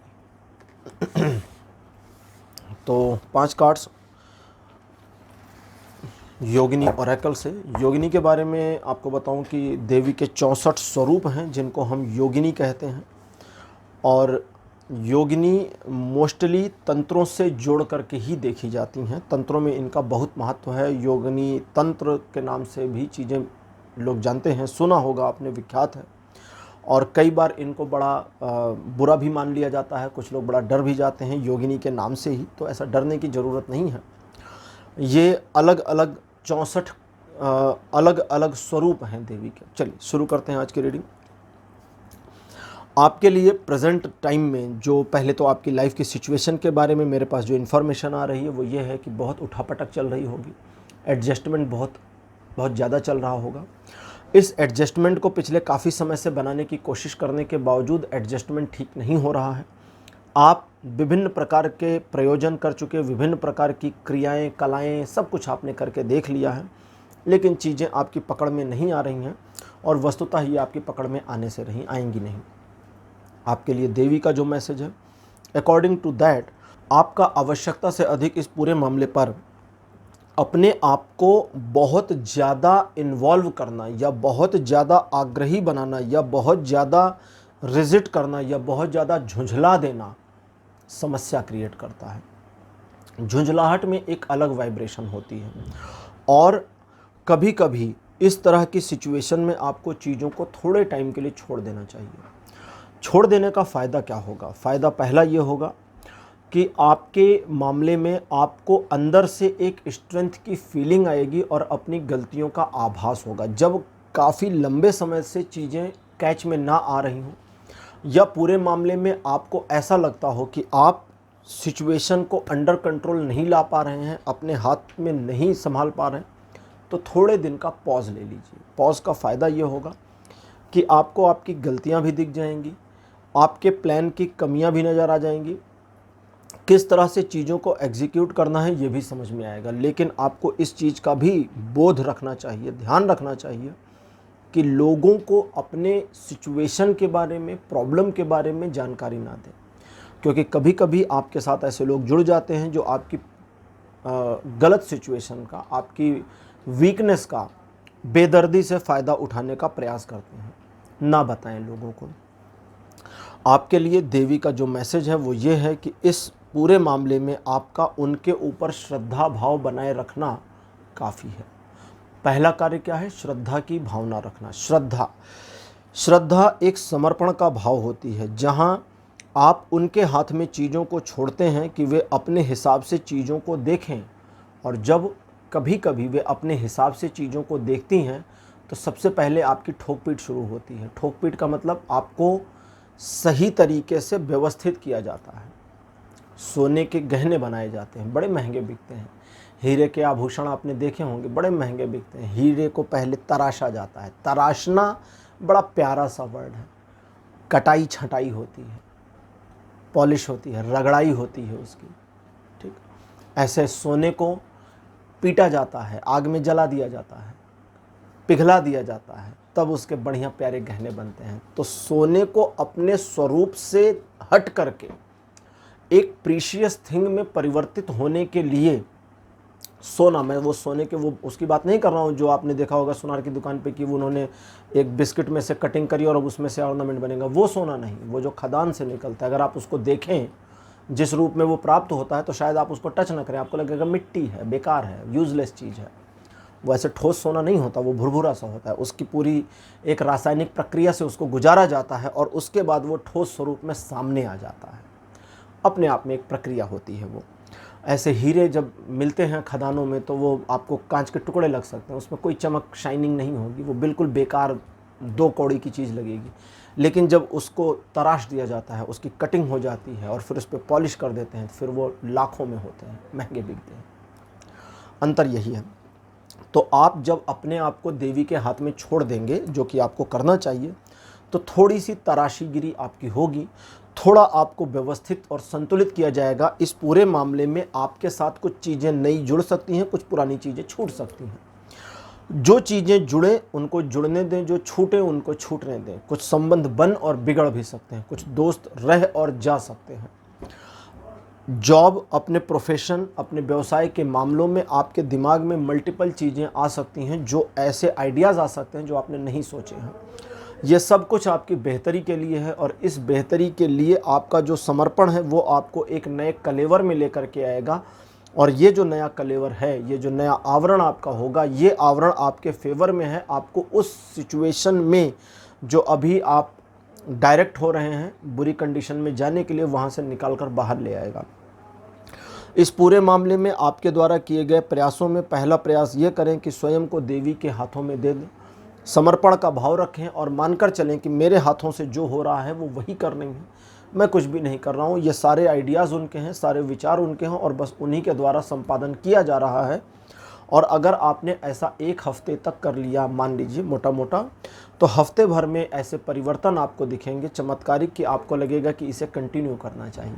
तो 5 कार्ड्स योगिनी ओरेकल से। योगिनी के बारे में आपको बताऊं कि देवी के 64 स्वरूप हैं जिनको हम योगिनी कहते हैं और योगिनी मोस्टली तंत्रों से जोड़ करके ही देखी जाती हैं। तंत्रों में इनका बहुत महत्व है। योगिनी तंत्र के नाम से भी चीज़ें लोग जानते हैं, सुना होगा आपने, विख्यात है। और कई बार इनको बड़ा बुरा भी मान लिया जाता है, कुछ लोग बड़ा डर भी जाते हैं योगिनी के नाम से ही। तो ऐसा डरने की ज़रूरत नहीं है। ये अलग अलग 64 अलग अलग स्वरूप हैं देवी के। चलिए शुरू करते हैं आज की रीडिंग। आपके लिए प्रेजेंट टाइम में जो पहले तो आपकी लाइफ की सिचुएशन के बारे में मेरे पास जो इन्फॉर्मेशन आ रही है वो ये है कि बहुत उठापटक चल रही होगी, एडजस्टमेंट बहुत ज़्यादा चल रहा होगा। इस एडजस्टमेंट को पिछले काफ़ी समय से बनाने की कोशिश करने के बावजूद एडजस्टमेंट ठीक नहीं हो रहा है। आप विभिन्न प्रकार के प्रयोजन कर चुके, विभिन्न प्रकार की क्रियाएं, कलाएं, सब कुछ आपने करके देख लिया है, लेकिन चीज़ें आपकी पकड़ में नहीं आ रही हैं और वस्तुतः ये आपकी पकड़ में आने से आएंगी नहीं। आपके लिए देवी का जो मैसेज है, अकॉर्डिंग टू दैट, आपका आवश्यकता से अधिक इस पूरे मामले पर अपने आप को बहुत ज़्यादा इन्वॉल्व करना या बहुत ज़्यादा आग्रही बनाना या बहुत ज़्यादा रिजिट करना या बहुत ज़्यादा झुंझला देना समस्या क्रिएट करता है। झुंझलाहट में एक अलग वाइब्रेशन होती है और कभी कभी इस तरह की सिचुएशन में आपको चीज़ों को थोड़े टाइम के लिए छोड़ देना चाहिए। छोड़ देने का फ़ायदा क्या होगा? फ़ायदा पहला ये होगा कि आपके मामले में आपको अंदर से एक स्ट्रेंथ की फीलिंग आएगी और अपनी गलतियों का आभास होगा। जब काफ़ी लंबे समय से चीज़ें कैच में ना आ रही हों या पूरे मामले में आपको ऐसा लगता हो कि आप सिचुएशन को अंडर कंट्रोल नहीं ला पा रहे हैं, अपने हाथ में नहीं संभाल पा रहे हैं, तो थोड़े दिन का पॉज ले लीजिए। पॉज का फ़ायदा ये होगा कि आपको आपकी गलतियां भी दिख जाएंगी, आपके प्लान की कमियां भी नज़र आ जाएंगी, किस तरह से चीज़ों को एग्जीक्यूट करना है ये भी समझ में आएगा। लेकिन आपको इस चीज़ का भी बोध रखना चाहिए, ध्यान रखना चाहिए कि लोगों को अपने सिचुएशन के बारे में, प्रॉब्लम के बारे में जानकारी ना दें, क्योंकि कभी कभी आपके साथ ऐसे लोग जुड़ जाते हैं जो आपकी गलत सिचुएशन का, आपकी वीकनेस का बेदर्दी से फ़ायदा उठाने का प्रयास करते हैं। ना बताएं लोगों को। आपके लिए देवी का जो मैसेज है वो ये है कि इस पूरे मामले में आपका उनके ऊपर श्रद्धा भाव बनाए रखना काफ़ी है। पहला कार्य क्या है? श्रद्धा की भावना रखना। श्रद्धा एक समर्पण का भाव होती है, जहाँ आप उनके हाथ में चीज़ों को छोड़ते हैं कि वे अपने हिसाब से चीज़ों को देखें, और जब कभी कभी वे अपने हिसाब से चीज़ों को देखती हैं तो सबसे पहले आपकी ठोक-पीट शुरू होती है। ठोक-पीट का मतलब आपको सही तरीके से व्यवस्थित किया जाता है। सोने के गहने बनाए जाते हैं, बड़े महंगे बिकते हैं। हीरे के आभूषण आपने देखे होंगे, बड़े महंगे बिकते हैं। हीरे को पहले तराशा जाता है। तराशना बड़ा प्यारा सा वर्ड है। कटाई छटाई होती है, पॉलिश होती है, रगड़ाई होती है उसकी, ठीक। ऐसे सोने को पीटा जाता है, आग में जला दिया जाता है, पिघला दिया जाता है, तब उसके बढ़िया प्यारे गहने बनते हैं। तो सोने को अपने स्वरूप से हट करके एक प्रीशियस थिंग में परिवर्तित होने के लिए सोना, मैं वो सोने के वो उसकी बात नहीं कर रहा हूँ जो आपने देखा होगा सुनार की दुकान पे कि वो उन्होंने एक बिस्किट में से कटिंग करी और अब उसमें से ऑर्नामेंट बनेगा, वो सोना नहीं। वो जो खदान से निकलता है, अगर आप उसको देखें जिस रूप में वो प्राप्त होता है तो शायद आप उसको टच ना करें, आपको लगेगा मिट्टी है, बेकार है, यूजलेस चीज़ है। वो ऐसे ठोस सोना नहीं होता, वो भुरभुरा सा होता है। उसकी पूरी एक रासायनिक प्रक्रिया से उसको गुजारा जाता है और उसके बाद वो ठोस स्वरूप में सामने आ जाता है। अपने आप में एक प्रक्रिया होती है वो। ऐसे हीरे जब मिलते हैं खदानों में तो वो आपको कांच के टुकड़े लग सकते हैं, उसमें कोई चमक शाइनिंग नहीं होगी, वो बिल्कुल बेकार 2 कौड़ी की चीज़ लगेगी। लेकिन जब उसको तराश दिया जाता है, उसकी कटिंग हो जाती है और फिर उस पर पॉलिश कर देते हैं, फिर वो लाखों में होते हैं, महंगे बिकते हैं। अंतर यही है। तो आप जब अपने आप को देवी के हाथ में छोड़ देंगे, जो कि आपको करना चाहिए, तो थोड़ी सी तराशीगिरी आपकी होगी, थोड़ा आपको व्यवस्थित और संतुलित किया जाएगा। इस पूरे मामले में आपके साथ कुछ चीज़ें नई जुड़ सकती हैं, कुछ पुरानी चीज़ें छूट सकती हैं। जो चीज़ें जुड़ें उनको जुड़ने दें, जो छूटें उनको छूटने दें। कुछ संबंध बन और बिगड़ भी सकते हैं, कुछ दोस्त रह और जा सकते हैं। जॉब, अपने प्रोफेशन, अपने व्यवसाय के मामलों में आपके दिमाग में मल्टीपल चीज़ें आ सकती हैं, जो ऐसे आइडियाज़ आ सकते हैं जो आपने नहीं सोचे हैं। ये सब कुछ आपकी बेहतरी के लिए है और इस बेहतरी के लिए आपका जो समर्पण है वो आपको एक नए कलेवर में लेकर के आएगा। और ये जो नया कलेवर है, ये जो नया आवरण आपका होगा, ये आवरण आपके फेवर में है। आपको उस सिचुएशन में जो अभी आप डायरेक्ट हो रहे हैं बुरी कंडीशन में जाने के लिए, वहाँ से निकाल कर बाहर ले आएगा। इस पूरे मामले में आपके द्वारा किए गए प्रयासों में पहला प्रयास ये करें कि स्वयं को देवी के हाथों में दे दें। समर्पण का भाव रखें और मानकर चलें कि मेरे हाथों से जो हो रहा है वो वही करने हैं, मैं कुछ भी नहीं कर रहा हूँ। ये सारे आइडियाज़ उनके हैं, सारे विचार उनके हैं और बस उन्हीं के द्वारा संपादन किया जा रहा है। और अगर आपने ऐसा 1 हफ्ते तक कर लिया, मान लीजिए मोटा मोटा, तो हफ्ते भर में ऐसे परिवर्तन आपको दिखेंगे चमत्कारिक कि आपको लगेगा कि इसे कंटिन्यू करना चाहिए।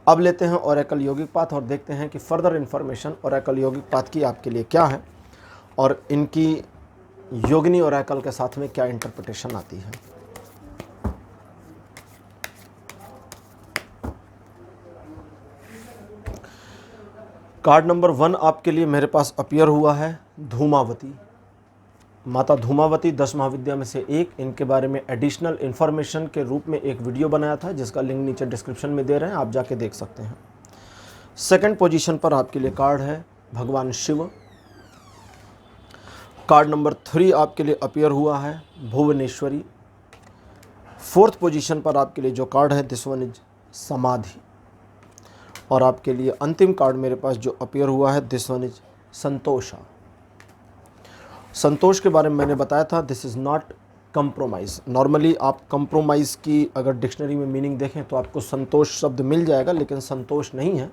अब लेते हैं ओरेकल यौगिक पाथ और देखते हैं कि फर्दर इन्फॉर्मेशन ओरेकल यौगिक पाथ की आपके लिए क्या है और इनकी योगिनी ओरेकल के साथ में क्या इंटरप्रिटेशन आती है। कार्ड नंबर 1 आपके लिए मेरे पास अपीयर हुआ है धूमावती। माता धूमावती 10 महाविद्या में से एक। इनके बारे में एडिशनल इन्फॉर्मेशन के रूप में एक वीडियो बनाया था जिसका लिंक नीचे डिस्क्रिप्शन में दे रहे हैं, आप जाके देख सकते हैं। सेकंड पोजीशन पर आपके लिए कार्ड है भगवान शिव। कार्ड नंबर 3 आपके लिए अपीयर हुआ है भुवनेश्वरी। फोर्थ पोजीशन पर आपके लिए जो कार्ड है दिस वन इज समाधि। और आपके लिए अंतिम कार्ड मेरे पास जो अपीयर हुआ है दिस वन इज संतोषा। संतोष के बारे में मैंने बताया था, this is not compromise. Normally आप कंप्रोमाइज़ की अगर डिक्शनरी में मीनिंग देखें तो आपको संतोष शब्द मिल जाएगा, लेकिन संतोष नहीं है।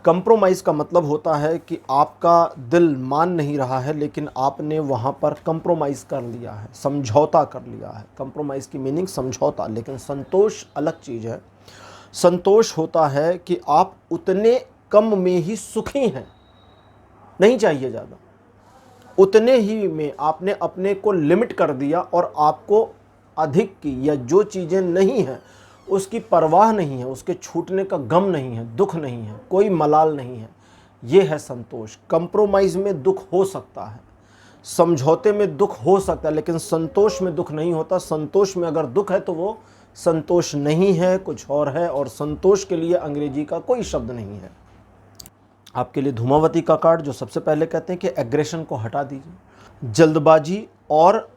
कंप्रोमाइज़ का मतलब होता है कि आपका दिल मान नहीं रहा है लेकिन आपने वहाँ पर कंप्रोमाइज़ कर लिया है, समझौता कर लिया है। कंप्रोमाइज़ की मीनिंग समझौता, लेकिन संतोष अलग चीज़ है। संतोष होता है कि आप उतने कम में ही सुखी हैं, नहीं चाहिए ज़्यादा, उतने ही में आपने अपने को लिमिट कर दिया और आपको अधिक की या जो चीज़ें नहीं हैं उसकी परवाह नहीं है, उसके छूटने का गम नहीं है, दुख नहीं है, कोई मलाल नहीं है। ये है संतोष। कंप्रोमाइज़ में दुख हो सकता है, समझौते में दुख हो सकता है, लेकिन संतोष में दुख नहीं होता। संतोष में अगर दुख है तो वो संतोष नहीं है, कुछ और है। और संतोष के लिए अंग्रेजी का कोई शब्द नहीं है। आपके लिए धूमावती का कार्ड जो सबसे पहले कहते हैं कि एग्रेशन को हटा दीजिए। जल्दबाजी और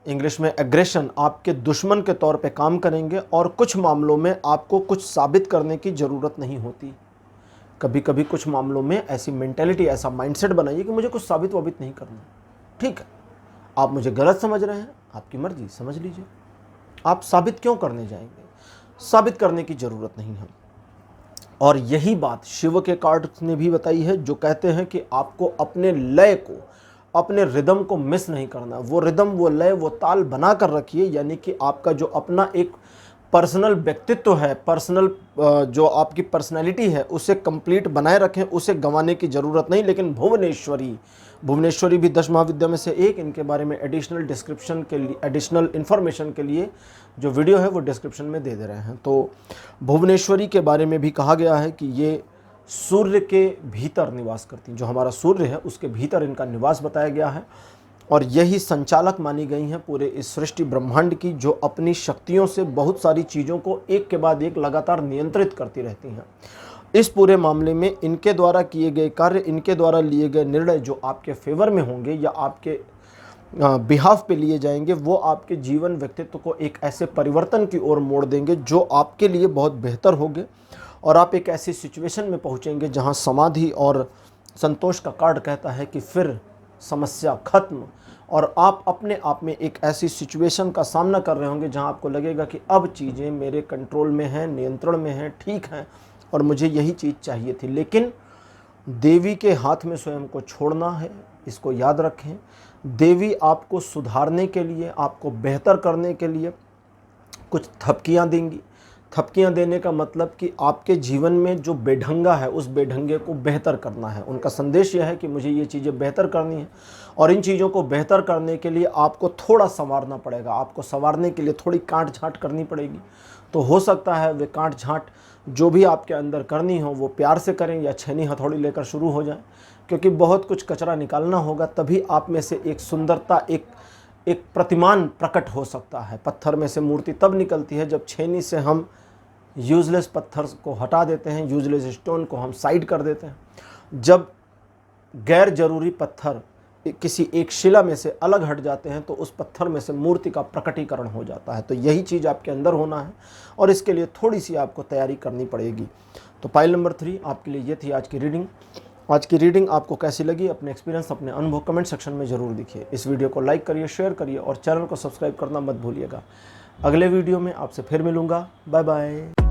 इंग्लिश में एग्रेशन आपके दुश्मन के तौर पे काम करेंगे और कुछ मामलों में आपको कुछ साबित करने की ज़रूरत नहीं होती। कभी कभी कुछ मामलों में ऐसी मेंटेलिटी, ऐसा माइंडसेट बनाइए कि मुझे कुछ साबित वाबित नहीं करना। ठीक है, आप मुझे गलत समझ रहे हैं, आपकी मर्जी, समझ लीजिए। आप साबित क्यों करने जाएंगे? साबित करने की ज़रूरत नहीं है। और यही बात शिव के कार्ड ने भी बताई है, जो कहते हैं कि आपको अपने लय को, अपने रिदम को मिस नहीं करना। वो रिदम, वो लय, वो ताल बना कर रखिए। यानी कि आपका जो अपना एक पर्सनल व्यक्तित्व है, पर्सनल जो आपकी पर्सनैलिटी है, उसे कंप्लीट बनाए रखें, उसे गंवाने की ज़रूरत नहीं। लेकिन भुवनेश्वरी भी 10 महाविद्या में से एक। इनके बारे में एडिशनल डिस्क्रिप्शन के लिए, एडिशनल इन्फॉर्मेशन के लिए जो वीडियो है वो डिस्क्रिप्शन में दे रहे हैं। तो भुवनेश्वरी के बारे में भी कहा गया है कि ये सूर्य के भीतर निवास करती हैं। जो हमारा सूर्य है उसके भीतर इनका निवास बताया गया है। और यही संचालक मानी गई हैं पूरे इस सृष्टि ब्रह्मांड की, जो अपनी शक्तियों से बहुत सारी चीज़ों को एक के बाद एक लगातार नियंत्रित करती रहती हैं। इस पूरे मामले में इनके द्वारा किए गए कार्य, इनके द्वारा लिए गए निर्णय जो आपके फेवर में होंगे या आपके बिहाफ पे लिए जाएंगे, वो आपके जीवन व्यक्तित्व को एक ऐसे परिवर्तन की ओर मोड़ देंगे जो आपके लिए बहुत बेहतर होंगे। और आप एक ऐसी सिचुएशन में पहुंचेंगे जहां समाधि और संतोष का कार्ड कहता है कि फिर समस्या खत्म, और आप अपने आप में एक ऐसी सिचुएशन का सामना कर रहे होंगे जहां आपको लगेगा कि अब चीज़ें मेरे कंट्रोल में हैं, नियंत्रण में हैं, ठीक हैं, और मुझे यही चीज़ चाहिए थी। लेकिन देवी के हाथ में स्वयं को छोड़ना है, इसको याद रखें। देवी आपको सुधारने के लिए, आपको बेहतर करने के लिए कुछ थपकियाँ देंगी। थपकियाँ देने का मतलब कि आपके जीवन में जो बेढंगा है उस बेढंगे को बेहतर करना है। उनका संदेश यह है कि मुझे ये चीज़ें बेहतर करनी है, और इन चीज़ों को बेहतर करने के लिए आपको थोड़ा संवारना पड़ेगा। आपको संवारने के लिए थोड़ी काट छाँट करनी पड़ेगी। तो हो सकता है वे काट छाँट जो भी आपके अंदर करनी हो वो प्यार से करें या छेनी हथौड़ी लेकर शुरू हो जाए, क्योंकि बहुत कुछ कचरा निकालना होगा। तभी आप में से एक सुंदरता, एक प्रतिमान प्रकट हो सकता है। पत्थर में से मूर्ति तब निकलती है जब छेनी से हम यूजलेस पत्थर को हटा देते हैं, यूजलेस स्टोन को हम साइड कर देते हैं। जब गैर जरूरी पत्थर किसी एक शिला में से अलग हट जाते हैं तो उस पत्थर में से मूर्ति का प्रकटीकरण हो जाता है। तो यही चीज़ आपके अंदर होना है, और इसके लिए थोड़ी सी आपको तैयारी करनी पड़ेगी। तो पाइल नंबर 3 आपके लिए ये थी आज की रीडिंग। आज की रीडिंग आपको कैसी लगी? अपने एक्सपीरियंस, अपने अनुभव कमेंट सेक्शन में ज़रूर लिखिए। इस वीडियो को लाइक करिए, शेयर करिए और चैनल को सब्सक्राइब करना मत भूलिएगा। अगले वीडियो में आपसे फिर मिलूँगा। Bye bye.